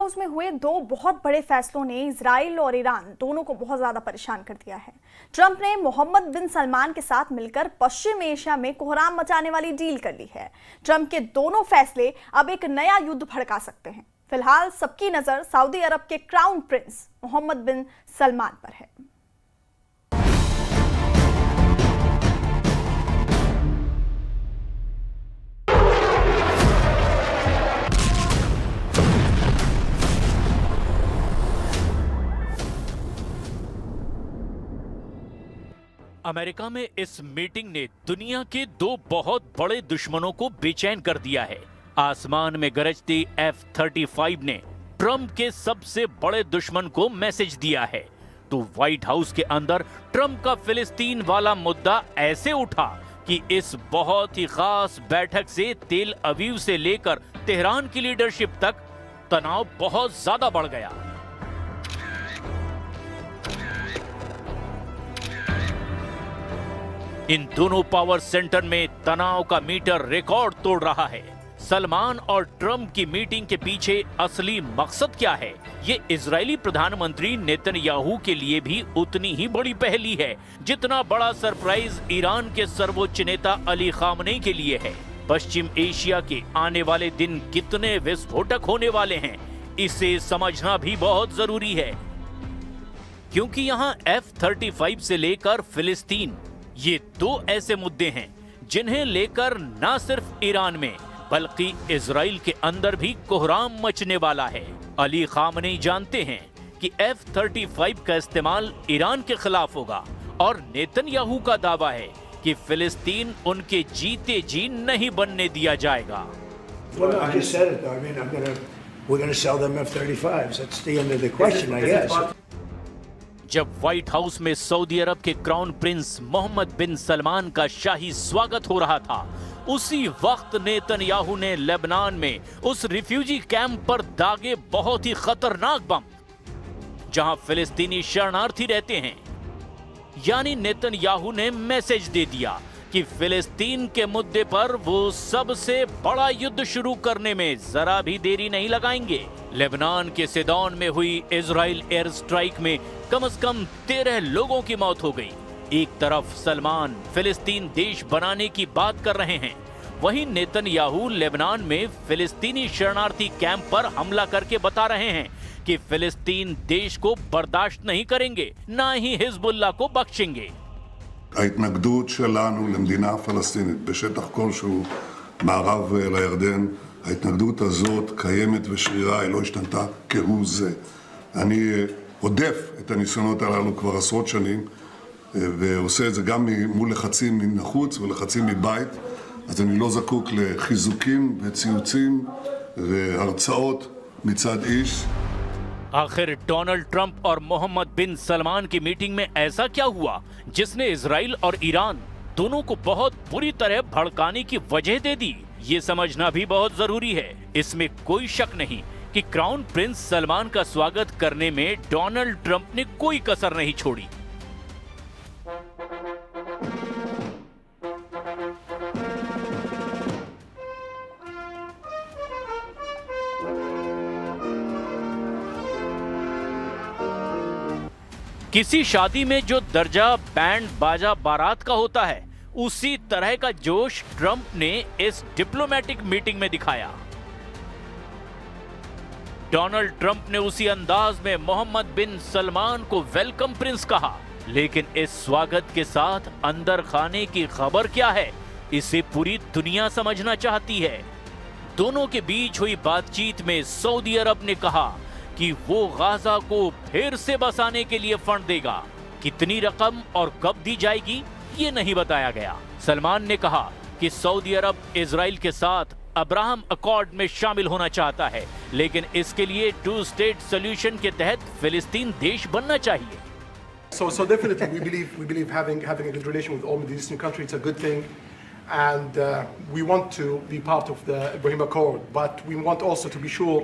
House में हुए दो बहुत बड़े फैसलों ने इजराइल और ईरान दोनों को बहुत ज्यादा परेशान कर दिया है। ट्रंप ने मोहम्मद बिन सलमान के साथ मिलकर पश्चिम एशिया में कोहराम मचाने वाली डील कर ली है। ट्रंप के दोनों फैसले अब एक नया युद्ध भड़का सकते हैं। फिलहाल सबकी नजर सऊदी अरब के क्राउन प्रिंस मोहम्मद बिन सलमान पर है। अमेरिका में इस मीटिंग ने दुनिया के दो बहुत बड़े दुश्मनों को बेचैन कर दिया है। आसमान में गरजती F-35 ने ट्रंप के सबसे बड़े दुश्मन को मैसेज दिया है, तो व्हाइट हाउस के अंदर ट्रंप का फिलिस्तीन वाला मुद्दा ऐसे उठा कि इस बहुत ही खास बैठक से तेल अवीव से लेकर तेहरान की लीडरशिप तक तनाव बहुत ज्यादा बढ़ गया। इन दोनों पावर सेंटर में तनाव का मीटर रिकॉर्ड तोड़ रहा है। सलमान और ट्रंप की मीटिंग के पीछे असली मकसद क्या है, ये इजरायली प्रधानमंत्री नेतन्याहू के लिए भी उतनी ही बड़ी पहेली है जितना बड़ा सरप्राइज ईरान के सर्वोच्च नेता अली खामनेई के लिए है। पश्चिम एशिया के आने वाले दिन कितने विस्फोटक होने वाले हैं, इसे समझना भी बहुत जरूरी है, क्योंकि यहाँ F-35 से लेकर फिलिस्तीन, ये दो ऐसे मुद्दे हैं जिन्हें लेकर न सिर्फ ईरान में बल्कि इजराइल के अंदर भी कोहराम मचने वाला है। अली खामनेई जानते हैं कि F-35 का इस्तेमाल ईरान के खिलाफ होगा और नेतन्याहू का दावा है कि फिलिस्तीन उनके जीते जी नहीं बनने दिया जाएगा। जब व्हाइट हाउस में सऊदी अरब के क्राउन प्रिंस मोहम्मद बिन सलमान का शाही स्वागत हो रहा था, उसी वक्त नेतन्याहू ने लेबनान में उस रिफ्यूजी कैंप पर दागे बहुत ही खतरनाक बम, जहां फिलिस्तीनी शरणार्थी रहते हैं। यानी नेतन्याहू ने मैसेज दे दिया कि फिलिस्तीन के मुद्दे पर वो सबसे बड़ा युद्ध शुरू करने में जरा भी देरी नहीं लगाएंगे। लेबनान के सिदोन में हुई इजराइल एयर स्ट्राइक में कम से कम 13 लोगों की मौत हो गई। एक तरफ सलमान फिलिस्तीन देश बनाने की बात कर रहे हैं, वहीं नेतन्याहू लेबनान में फिलिस्तीनी शरणार्थी कैंप पर हमला करके बता रहे हैं कि फिलिस्तीन देश को बर्दाश्त नहीं करेंगे, ना ही हिजबुल्लाह को बख्शेंगे। ההתנגדות שלנו למדינה פלסטינית בשטח כלשהו מערב לירדן, ההתנגדות הזאת קיימת ושרירה, היא לא השתנתה כהוא זה. אני עודף את הניסיונות הללו כבר עשרות שנים, ועושה את זה גם מול לחצים מן החוץ ולחצים מבית, אז אני לא זקוק לחיזוקים וציוצים והרצאות מצד איש. आखिर डोनाल्ड ट्रंप और मोहम्मद बिन सलमान की मीटिंग में ऐसा क्या हुआ जिसने इजराइल और ईरान दोनों को बहुत बुरी तरह भड़काने की वजह दे दी? ये समझना भी बहुत जरूरी है। इसमें कोई शक नहीं कि क्राउन प्रिंस सलमान का स्वागत करने में डोनाल्ड ट्रंप ने कोई कसर नहीं छोड़ी। किसी शादी में जो दर्जा बैंड बाजा बारात का होता है, उसी तरह का जोश ट्रंप ने इस डिप्लोमेटिक मीटिंग में दिखाया। डोनाल्ड ट्रंप ने उसी अंदाज में मोहम्मद बिन सलमान को वेलकम प्रिंस कहा, लेकिन इस स्वागत के साथ अंदर खाने की खबर क्या है, इसे पूरी दुनिया समझना चाहती है। दोनों के बीच हुई बातचीत में सऊदी अरब ने कहा कि वो गाजा को फिर से बसाने के लिए फंड देगा। कितनी रकम और कब दी जाएगी ये नहीं बताया गया। सलमान ने कहा कि सऊदी अरब इजराइल के साथ अब्राहम अकॉर्ड में शामिल होना चाहता है, लेकिन इसके लिए 2 स्टेट सॉल्यूशन के तहत फिलिस्तीन देश बनना चाहिए। So definitely we believe having a good relation with all Middle Eastern countries it's a good thing, and we want to be part of the Abraham Accord, but we want also to be sure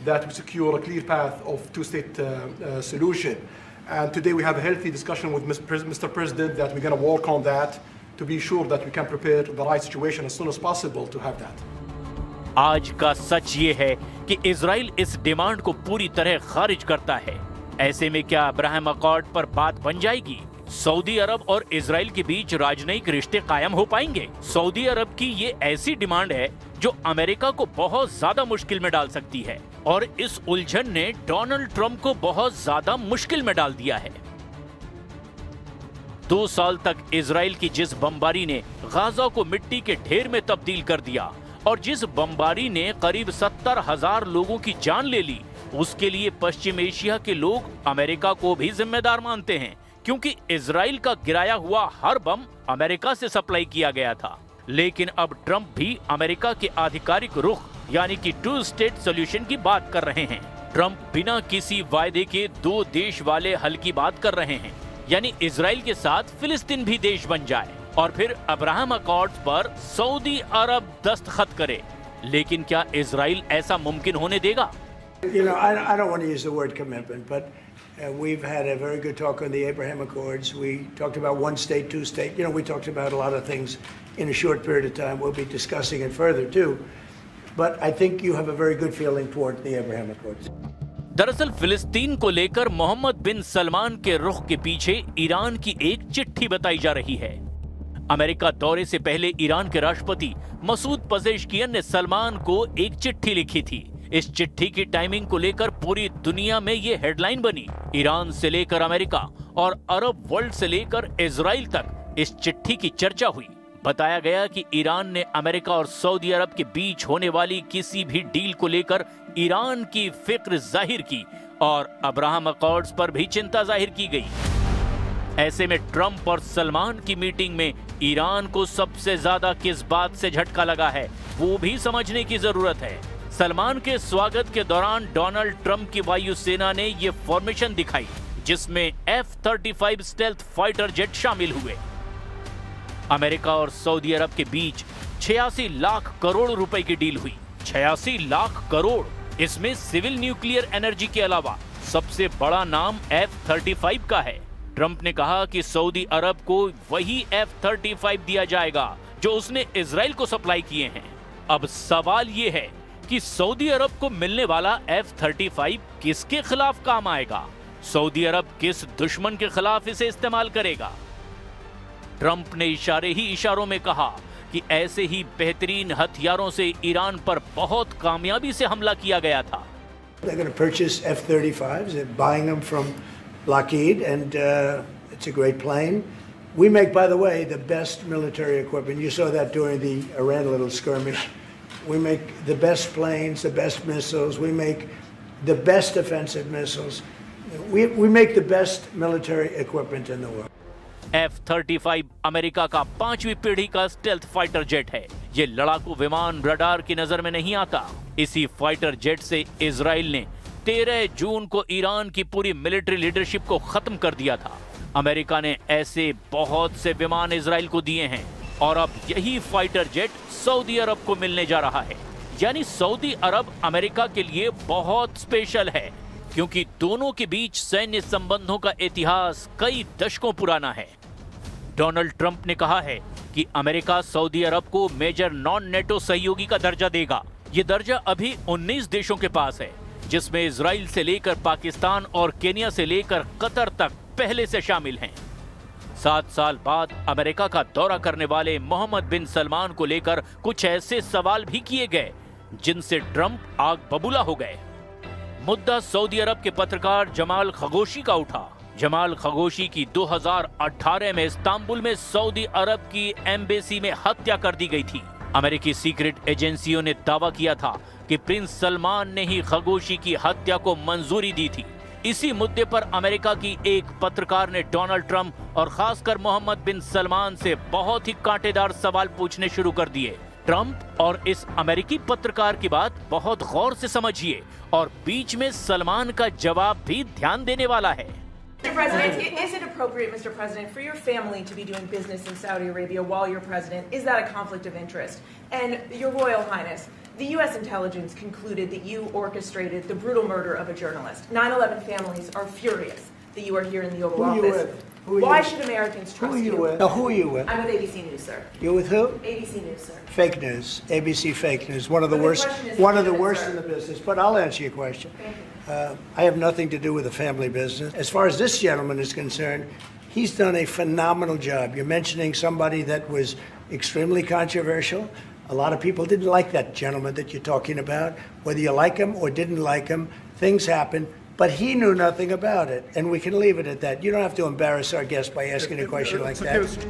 that we secure a clear path of 2-state solution. And today we have a healthy discussion with Mr. President that we're going to work on that to be sure that we can prepare the right situation as soon as possible to have that. आज का सच ये है कि Israel इस demand को पूरी तरह खारिज करता है। ऐसे में क्या अब्राहम अकॉर्ड पर बात बन जाएगी? सऊदी अरब और इजराइल के बीच राजनयिक रिश्ते कायम हो पाएंगे? सऊदी अरब की ये ऐसी डिमांड है जो अमेरिका को बहुत ज्यादा मुश्किल में डाल सकती है और इस उलझन ने डोनाल्ड ट्रंप को बहुत ज्यादा मुश्किल में डाल दिया है। 2 साल तक इजराइल की जिस बमबारी ने गाजा को मिट्टी के ढेर में तब्दील कर दिया और जिस बमबारी ने करीब 70,000 लोगों की जान ले ली, उसके लिए पश्चिम एशिया के लोग अमेरिका को भी जिम्मेदार मानते हैं, क्योंकि इजराइल का गिराया हुआ हर बम अमेरिका से सप्लाई किया गया था। लेकिन अब ट्रंप भी अमेरिका के आधिकारिक रुख यानी कि 2 स्टेट सॉल्यूशन की बात कर रहे हैं। ट्रंप बिना किसी वायदे के 2 देश वाले हल की बात कर रहे हैं, यानी इजराइल के साथ फिलिस्तीन भी देश बन जाए और फिर अब्राहम अकॉर्ड्स पर सऊदी अरब दस्तखत करे। लेकिन क्या इजराइल ऐसा मुमकिन होने देगा? You know, I don't want to use the word commitment, but we've had a very good talk on the Abraham Accords. We talked about 1 state, 2 state. You know, we talked about a lot of things in a short period of time. We'll be discussing it further too. But I think you have a very good feeling toward the Abraham Accords. दरअसल फिलिस्तीन को लेकर मोहम्मद बिन सलमान के रुख के पीछे Iran की एक चिट्ठी बताई जा रही है। अमेरिका दौरे से पहले ईरान के राष्ट्रपति मसूद पजेश्कियन ने सलमान को एक चिट्ठी लिखी थी। इस चिट्ठी की टाइमिंग को लेकर पूरी दुनिया में ये हेडलाइन बनी। ईरान से लेकर अमेरिका और अरब वर्ल्ड से लेकर इजराइल तक इस चिट्ठी की चर्चा हुई। बताया गया कि ईरान ने अमेरिका और सऊदी अरब के बीच होने वाली किसी भी डील को लेकर ईरान की फिक्र जाहिर की और अब्राहम अकॉर्ड्स पर भी चिंता जाहिर की गई। ऐसे में ट्रंप और सलमान की मीटिंग में ईरान को सबसे ज्यादा किस बात से झटका लगा है, वो भी समझने की जरूरत है। सलमान के स्वागत के दौरान डोनाल्ड ट्रंप की वायुसेना ने ये फॉर्मेशन दिखाई, जिसमें F-35 स्टेल्थ फाइटर जेट शामिल हुए। अमेरिका और सऊदी अरब के बीच 86 लाख करोड़ रुपए की डील हुई। 86 लाख करोड़। इसमें सिविल न्यूक्लियर एनर्जी के अलावा सबसे बड़ा नाम F-35 का है। ट्रंप ने कहा कि सऊदी अरब को वही F-35 दिया जाएगा जो उसने इजराइल को सप्लाई किए हैं। अब सवाल ये है कि सऊदी अरब को मिलने वाला F-35 किसके खिलाफ काम आएगा? सऊदी अरब किस दुश्मन के खिलाफ इसे इस्तेमाल करेगा? ट्रंप ने इशारे ही इशारों में कहा कि ऐसे ही बेहतरीन हथियारों से ईरान पर बहुत कामयाबी से हमला किया गया था। They're going to purchase F-35s. They're buying them from Lockheed, and it's a great plane. We make, by the way, the best military equipment. You saw that during the Iran little skirmish. We make the best planes, the best missiles. We make the best offensive missiles. We make the best military equipment in the world. F-35 America का 5वीं पीढ़ी का stealth fighter jet है। ये लड़ाकू विमान radar की नजर में नहीं आता। इसी फाइटर जेट से इजराइल ने 13 जून को ईरान की पूरी मिलिट्री लीडरशिप को खत्म कर दिया था। अमेरिका ने ऐसे बहुत से विमान इजराइल को दिए हैं और अब यही फाइटर जेट सऊदी अरब को मिलने जा रहा है। यानी सऊदी अरब अमेरिका के लिए बहुत स्पेशल है, क्योंकि दोनों के बीच सैन्य संबंधों का इतिहास कई दशकों पुराना है। डोनाल्ड ट्रंप ने कहा है कि अमेरिका सऊदी अरब को मेजर नॉन नेटो सहयोगी का दर्जा देगा। ये दर्जा अभी 19 देशों के पास है, जिसमें इजराइल से लेकर पाकिस्तान और केन्या से लेकर कतर तक पहले से शामिल हैं। 7 साल बाद अमेरिका का दौरा करने वाले मोहम्मद बिन सलमान को लेकर कुछ ऐसे सवाल भी किए गए जिनसे ट्रंप आग बबूला हो गए। मुद्दा सऊदी अरब के पत्रकार जमाल खगोशी का उठा। जमाल खगोशी की 2018 में इस्तांबुल में सऊदी अरब की एम्बेसी में हत्या कर दी गई थी। अमेरिकी सीक्रेट एजेंसियों ने दावा किया था कि प्रिंस सलमान ने ही खगोशी की हत्या को मंजूरी दी थी। इसी मुद्दे पर अमेरिका की एक पत्रकार ने डोनाल्ड ट्रंप और खासकर मोहम्मद बिन सलमान से बहुत ही कांटेदार सवाल पूछने शुरू कर दिए। ट्रंप और इस अमेरिकी पत्रकार की बात बहुत गौर से समझिए और बीच में सलमान का जवाब भी ध्यान देने वाला है। Mr. President, is it appropriate, Mr. President, for your family to be doing business in Saudi Arabia while you're president? Is that a conflict of interest? And Your Royal Highness, the U.S. intelligence concluded that you orchestrated the brutal murder of a journalist. 9/11 families are furious that you are here in the Oval Office. Why should Americans Who trust are you you? with? No, who are you with? I'm with ABC News, sir. You with who? ABC News, sir. Fake news, ABC fake news, one of the But the worst, question is one of the legitimate, worst sir. in the business. But I'll answer your question. Thank you. I have nothing to do with the family business. As far as this gentleman is concerned, he's done a phenomenal job. You're mentioning somebody that was extremely controversial. A lot of people didn't like that gentleman that you're talking about. Whether you like him or didn't like him, things happen. But he knew nothing about it, and we can leave it at that. You don't have to embarrass our guest by asking a question like that.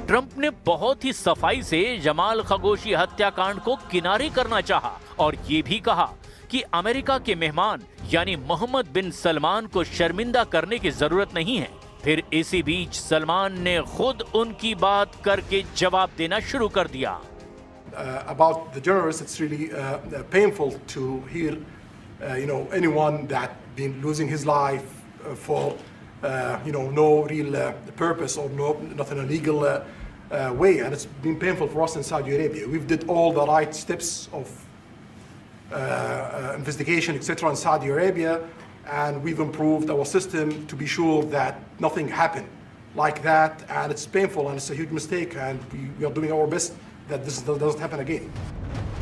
Trump ने बहुत ही सफाई से Jamal Khashoggi हत्याकांड को किनारे करना चाहा और ये भी कहा कि अमेरिका के मेहमान यानी मोहम्मद बिन सलमान को शर्मिंदा करने की जरूरत नहीं है। फिर इसी बीच सलमान ने खुद उनकी बात करके जवाब देना शुरू कर दिया। About the journalists, it's really painful to hear, anyone that been losing his life for, no real purpose or not in a legal way, and it's been painful for us in Saudi Arabia. We've did all the right steps of investigation, etc., in Saudi Arabia, and we've improved our system to be sure that nothing happened like that, and it's painful and it's a huge mistake, and we are doing our best that this doesn't happen again.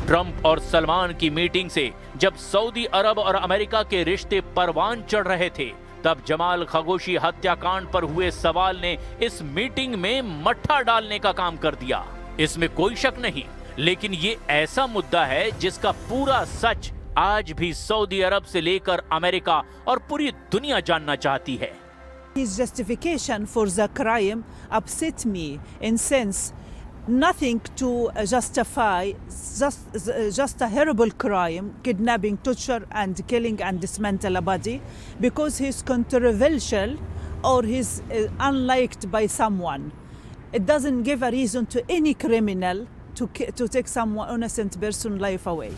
Trump और सलमान की meeting से जब Saudi अरब और America के रिश्ते परवान चढ़ रहे थे, तब जमाल खशोगी हत्याकांड पर हुए सवाल ने इस मीटिंग में मट्ठा डालने का काम कर दिया। इसमें कोई शक नहीं, लेकिन ये ऐसा मुद्दा है जिसका पूरा सच आज भी सऊदी अरब से लेकर अमेरिका और पूरी दुनिया जानना चाहती है। His justification for the crime upset me in sense nothing to justify just a horrible crime, kidnapping, torture and killing and dismantle a body because he's controversial or he's unliked by someone. It doesn't give a reason to any criminal to take someone innocent person life away.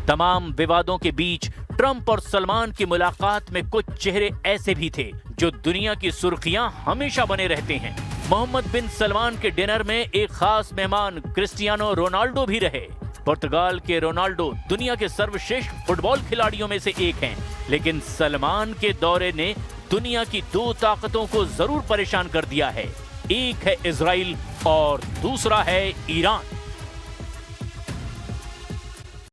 तमाम विवादों के बीच Trump और सलमान की मुलाकात में कुछ चेहरे ऐसे भी थे जो दुनिया की सुर्खियां हमेशा बने रहते हैं। मोहम्मद बिन सलमान के डिनर में एक खास मेहमान क्रिस्टियानो रोनाल्डो भी रहे। पुर्तगाल के रोनाल्डो दुनिया के सर्वश्रेष्ठ फुटबॉल खिलाड़ियों में से एक हैं, लेकिन सलमान के दौरे ने दुनिया की दो ताकतों को जरूर परेशान कर दिया है। एक है इजराइल और दूसरा है ईरान।